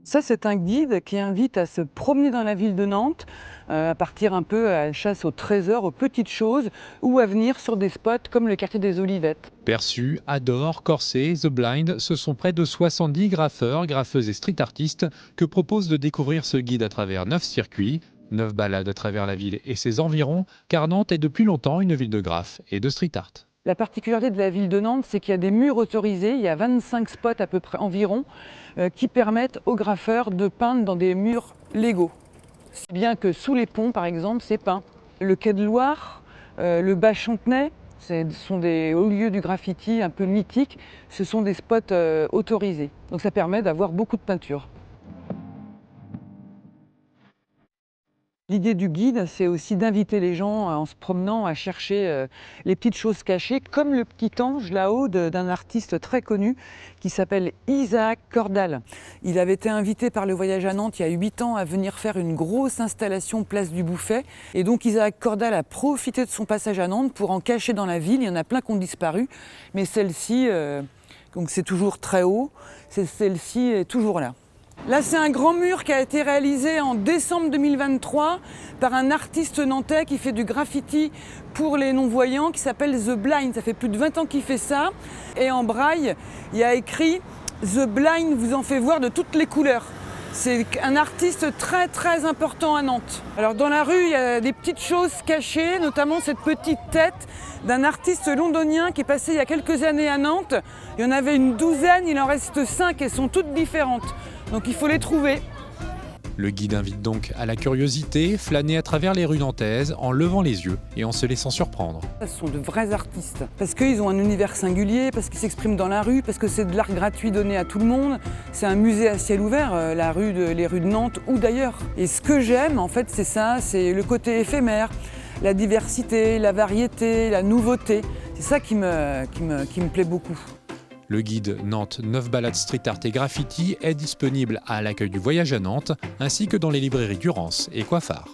Ça, c'est un guide qui invite à se promener dans la ville de Nantes, à partir un peu à la chasse au trésor, aux petites choses, ou à venir sur des spots comme le quartier des Olivettes. Perçu, Adore, Corset, The Blind, ce sont près de 70 graffeurs, graffeuses et street artistes que propose de découvrir ce guide à travers 9 circuits, 9 balades à travers la ville et ses environs, car Nantes est depuis longtemps une ville de graff et de street art. La particularité de la ville de Nantes, c'est qu'il y a des murs autorisés, il y a 25 spots à peu près environ, qui permettent aux graffeurs de peindre dans des murs légaux. Si bien que sous les ponts, par exemple, c'est peint. Le quai de Loire, le bas Chantenay, ce sont des hauts lieux du graffiti un peu mythiques, ce sont des spots autorisés. Donc ça permet d'avoir beaucoup de peinture. L'idée du guide, c'est aussi d'inviter les gens en se promenant à chercher les petites choses cachées, comme le petit ange là-haut d'un artiste très connu qui s'appelle Isaac Cordal. Il avait été invité par le Voyage à Nantes il y a 8 ans à venir faire une grosse installation place du Bouffay. Et donc Isaac Cordal a profité de son passage à Nantes pour en cacher dans la ville. Il y en a plein qui ont disparu, mais celle-ci, donc c'est toujours très haut, celle-ci est toujours là. Là, c'est un grand mur qui a été réalisé en décembre 2023 par un artiste nantais qui fait du graffiti pour les non-voyants qui s'appelle The Blind. Ça fait plus de 20 ans qu'il fait ça. Et en braille, il y a écrit « The Blind vous en fait voir de toutes les couleurs ». C'est un artiste très très important à Nantes. Alors dans la rue, il y a des petites choses cachées, notamment cette petite tête d'un artiste londonien qui est passé il y a quelques années à Nantes. Il y en avait une douzaine, il en reste 5 et elles sont toutes différentes. Donc il faut les trouver. Le guide invite donc à la curiosité, flâner à travers les rues nantaises en levant les yeux et en se laissant surprendre. Ce sont de vrais artistes, parce qu'ils ont un univers singulier, parce qu'ils s'expriment dans la rue, parce que c'est de l'art gratuit donné à tout le monde. C'est un musée à ciel ouvert, les rues de Nantes ou d'ailleurs. Et ce que j'aime, en fait, c'est ça, c'est le côté éphémère, la diversité, la variété, la nouveauté. C'est ça qui me plaît beaucoup. Le guide Nantes 9 balades street art et graffiti est disponible à l'accueil du Voyage à Nantes, ainsi que dans les librairies Durance et Coiffard.